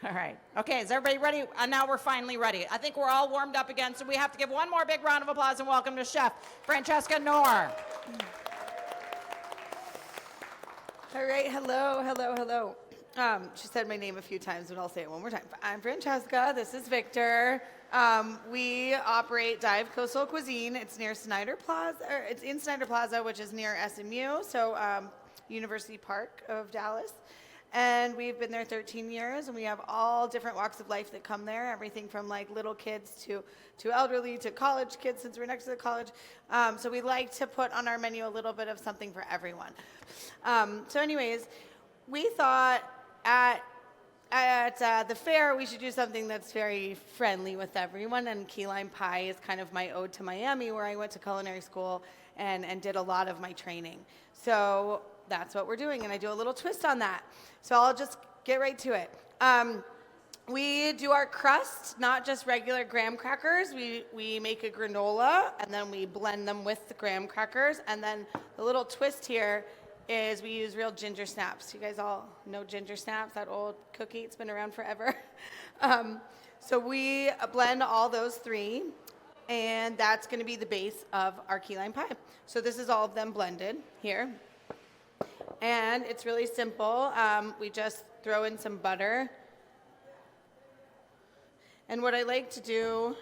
All right. Okay, is everybody ready? Now we're finally ready. I think we're all warmed up again, so we have to give one more big round of applause and welcome to Chef Franchesca Nor. All right, hello, hello, hello. She said my name a few times, but I'll say it one more time. I'm Franchesca, this is Victor. We operate Dive Coastal Cuisine. It's near Snyder Plaza, or it's in Snyder Plaza, which is near SMU, so University Park of Dallas. And we've been there 13 years, and we have all different walks of life that come there, everything from like little kids to elderly to college kids, since we're next to the college. So we like to put on our menu a little bit of something for everyone. So anyways, we thought at the fair we should do something that's very friendly with everyone, and key lime pie is kind of my ode to Miami, where I went to culinary school and did a lot of my training. So that's what we're doing, and I do a little twist on that. So I'll just get right to it. We do our crust, not just regular graham crackers. We make a granola, and then we blend them with the graham crackers. And then the little twist here is we use real ginger snaps. You guys all know ginger snaps, that old cookie? It's been around forever. So we blend all those three, and that's going to be the base of our key lime pie. So this is all of them blended here. And it's really simple. We just throw in some butter. And what I like to do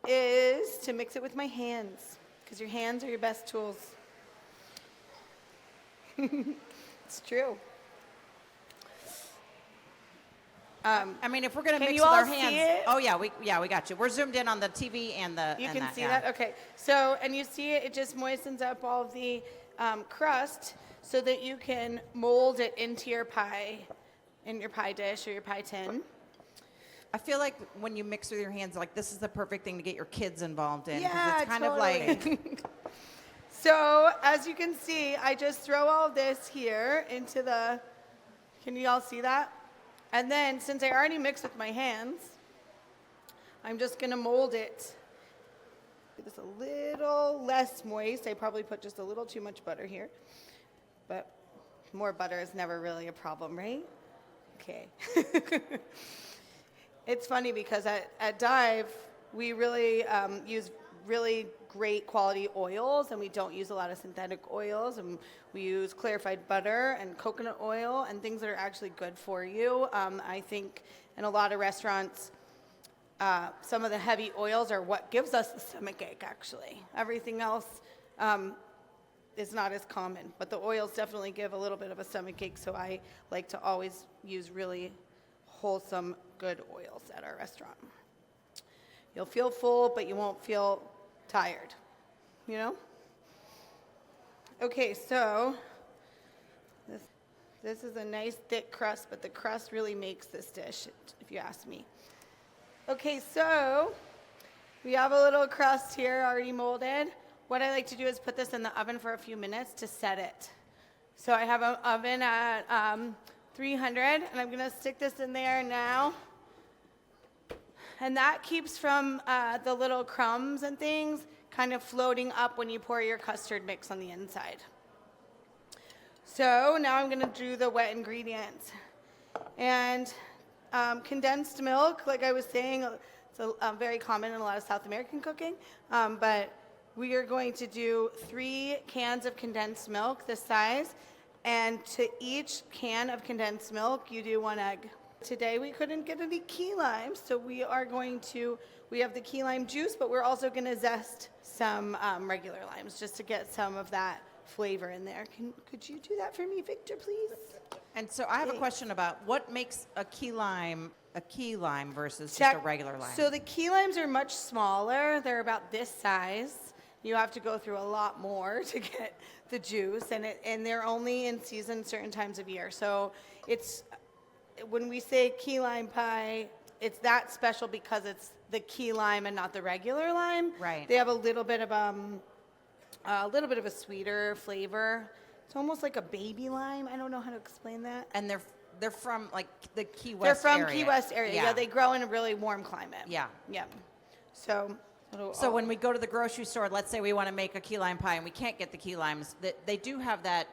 is to mix it with my hands, because your hands are your best tools. It's true. I mean, if we're going to Can mix you with all our see hands. it? Oh, yeah, we got you. We're zoomed in on the TV and the. You and can see yeah. that? Okay. So, and you see it just moistens up all of the crust so that you can mold it into your pie, in your pie dish or your pie tin. I feel like when you mix with your hands, like this is the perfect thing to get your kids involved in. 'Cause Yeah, it's kind totally. of like. So, as you can see, I just throw all this here into the, can you all see that? And then, since I already mixed with my hands, I'm just gonna mold it. It's a little less moist. I probably put just a little too much butter here, but more butter is never really a problem, right? Okay. It's funny because at Dive, we really use really great quality oils, and we don't use a lot of synthetic oils, and we use clarified butter and coconut oil and things that are actually good for you. I think in a lot of restaurants, some of the heavy oils are what gives us the stomachache, actually. Everything else is not as common, but the oils definitely give a little bit of a stomachache, so I like to always use really wholesome, good oils at our restaurant. You'll feel full, but you won't feel tired, you know? Okay, so this is a nice thick crust, but the crust really makes this dish, if you ask me. Okay, so we have a little crust here already molded. What I like to do is put this in the oven for a few minutes to set it. So I have an oven at 300, and I'm gonna stick this in there now. And that keeps from the little crumbs and things kind of floating up when you pour your custard mix on the inside. So now I'm gonna do the wet ingredients. And condensed milk, like I was saying, it's very common in a lot of South American cooking, but we are going to do 3 cans of condensed milk this size, and to each can of condensed milk, you do 1 egg. Today we couldn't get any key limes, so we have the key lime juice, but we're also going to zest some regular limes just to get some of that flavor in there. Could you do that for me, Victor, please? And so I have a question about what makes a key lime versus just a regular lime. So the key limes are much smaller. They're about this size. You have to go through a lot more to get the juice, and they're only in season certain times of year. So when we say key lime pie, it's that special because it's the key lime and not the regular lime. Right. They have a little bit of a sweeter flavor. It's almost like a baby lime. I don't know how to explain that. And they're from like the Key West They're from area. Key West area. Yeah, they grow in a really warm climate. Yeah. Yeah. So when we go to the grocery store, let's say we want to make a key lime pie and we can't get the key limes, they do have that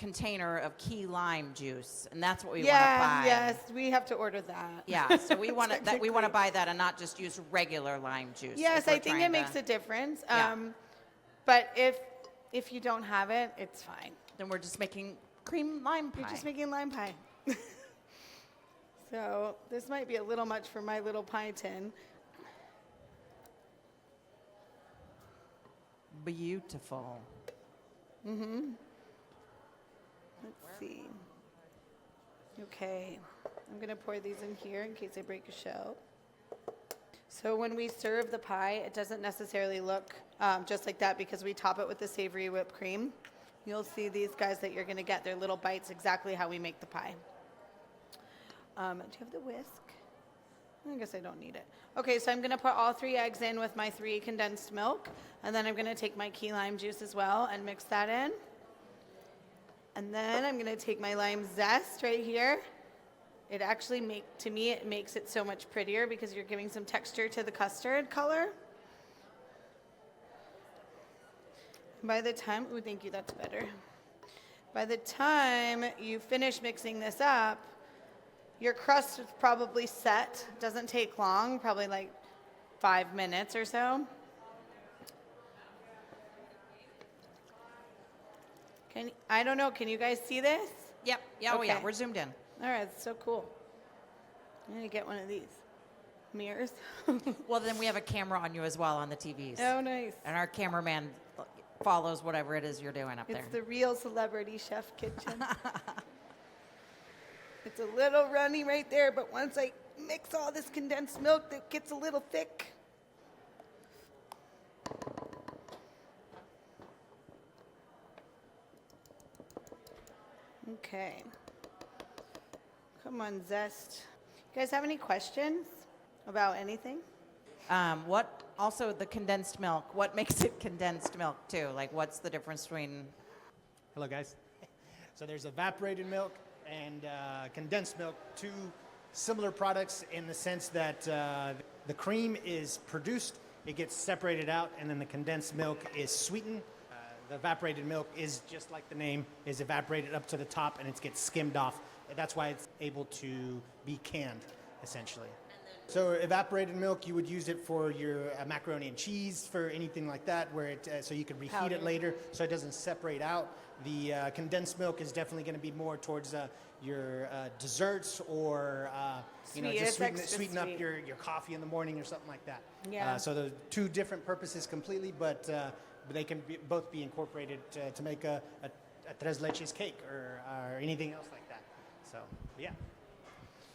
container of key lime juice, and that's what we want to buy. Yes, we have to order that. Yeah, so we want to Technically. buy that and not just use regular lime juice. Yes, if we're I think trying it makes to- a difference. Yeah. But if you don't have it, it's fine. Then we're just making cream lime pie. You're just making lime pie. So this might be a little much for my little pie tin. Beautiful. Let's see. Okay, I'm gonna pour these in here in case I break a shell. So when we serve the pie, it doesn't necessarily look just like that because we top it with the savory whipped cream. You'll see these guys that you're gonna get, they're little bites exactly how we make the pie. Do you have the whisk? I guess I don't need it. Okay, so I'm gonna put all 3 eggs in with my 3 condensed milk, and then I'm gonna take my key lime juice as well and mix that in. And then I'm gonna take my lime zest right here. It actually to me, it makes it so much prettier because you're giving some texture to the custard color. By the time, ooh, thank you, that's better. By the time you finish mixing this up, your crust is probably set. Doesn't take long, probably like 5 minutes or so. I don't know, can you guys see this? Yep. Yeah. Oh, yeah. Okay. We're zoomed in. All right, it's so cool. I'm gonna get one of these mirrors. Well, then we have a camera on you as well on the TVs. Oh, nice. And our cameraman follows whatever it is you're doing up there. It's the real Celebrity Chef Kitchen. It's a little runny right there, but once I mix all this condensed milk, it gets a little thick. Okay. Come on, Zest. You guys have any questions about anything? What also the condensed milk? What makes it condensed milk too? Like, what's the difference between? Hello, guys. So there's evaporated milk and condensed milk, 2 similar products in the sense that the cream is produced, it gets separated out, and then the condensed milk is sweetened. The evaporated milk is just like the name, is evaporated up to the top, and it gets skimmed off. That's why it's able to be canned, essentially. So evaporated milk, you would use it for your macaroni and cheese, for anything like that, where it so you could reheat Powder. it later, so it doesn't separate out. The condensed milk is definitely going to be more towards your desserts or Sweet, just it's extra sweeten up sweet. your coffee in the morning or something like that. Yeah. So the 2 different purposes completely, but they can both be incorporated to make a tres leches cake or anything else like that. So yeah.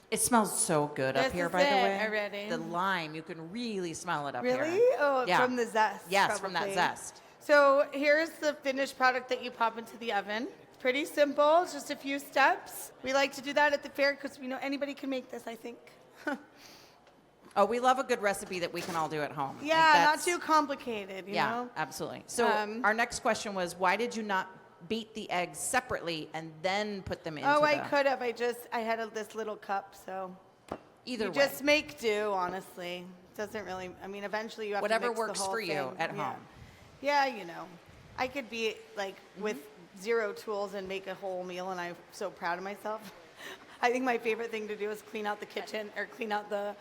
It smells so good up This here, is by the it way. already. The lime, you can really smell it up here. Really? Oh, Yeah. from the zest. Yes, from that probably. zest. So here's the finished product that you pop into the oven. It's pretty simple, it's just a few steps. We like to do that at the fair because we know anybody can make this, I think. Oh, we love a good recipe that we can all do at home. Like, Yeah, not that's- too complicated, you Yeah, know? absolutely. So our next question was, why did you not beat the eggs separately and then put them into Oh, I the... could have. I had this little cup, so Either you way, just make do, honestly. Doesn't really, I mean, eventually you have whatever to mix works the whole for you thing. at Yeah. home. Yeah, you know. I could be like with 0 tools and make a whole meal, and I'm so proud of myself. I think my favorite thing to do is clean out the kitchen or clean out the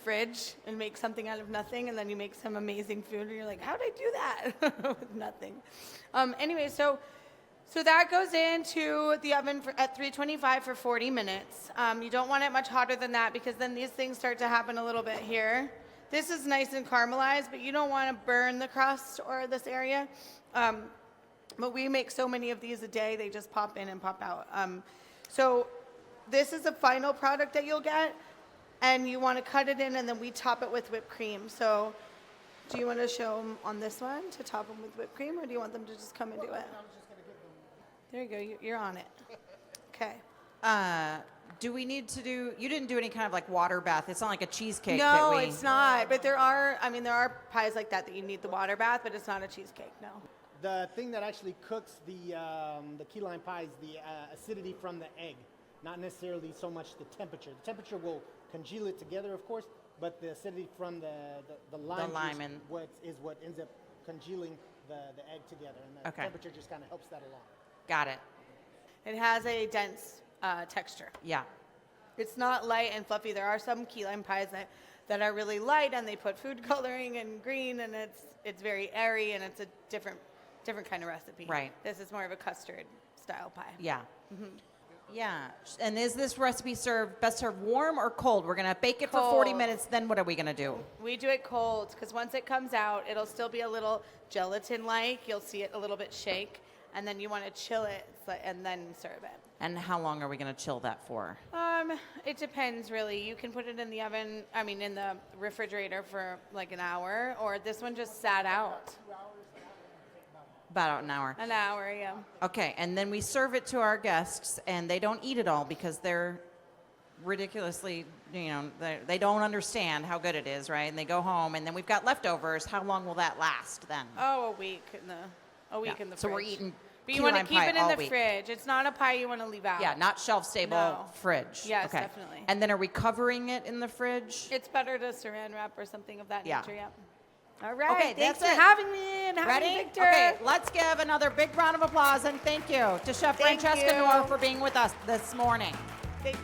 fridge and make something out of nothing, and then you make some amazing food, and you're like, how'd I do that with nothing? Anyway, so that goes into the oven at 325 for 40 minutes. You don't want it much hotter than that because then these things start to happen a little bit here. This is nice and caramelized, but you don't want to burn the crust or this area. But we make so many of these a day, they just pop in and pop out. So this is the final product that you'll get, and you want to cut it in, and then we top it with whipped cream. So do you want to show them on this one to top them with whipped cream, or do you want them to just come and do it? There you go, you're on it. Okay. Do we need to do... You didn't do any kind of like water bath. It's not like a cheesecake No, that we... it's not, but there are pies like that you need the water bath, but it's not a cheesecake, no. The thing that actually cooks the key lime pie is the acidity from the egg, not necessarily so much the temperature. The temperature will congeal it together, of course, but the acidity from the lime, lime juice and- what ends up congealing the egg together, and the Okay. temperature just kind of helps that along. Got it. It has a dense texture. Yeah. It's not light and fluffy. There are some key lime pies that are really light, and they put food coloring and green, and it's very airy, and it's a different kind of recipe. Right. This is more of a custard style pie. Yeah. Yeah. And is this recipe best served warm or cold? We're going to bake it for 40 Cold. minutes. Then what are we going to do? We do it cold because once it comes out, it'll still be a little gelatin-like. You'll see it a little bit shake, and then you want to chill it and then serve it. And how long are we going to chill that for? It depends really. You can put it in the oven, in the refrigerator for like an hour, or this one just sat out. About an hour. An hour, yeah. Okay, and then we serve it to our guests, and they don't eat it all because they're ridiculously, they don't understand how good it is, right? And they go home, and then we've got leftovers. How long will that last then? Oh, a week in the fridge. So we're eating But key you want to lime keep pie it in all the week. fridge. It's not a pie you want to leave out. Yeah, not shelf stable, No. fridge. Yes, Okay. definitely. And then are we covering it in the fridge? It's better to saran wrap or something of that Yeah. nature, yeah. All right, Okay, thanks that's for it. having me and having Ready? Victor. Okay, let's give another big round of applause and thank you to Chef Thank Franchesca you. Nor for being with us this morning. Thank-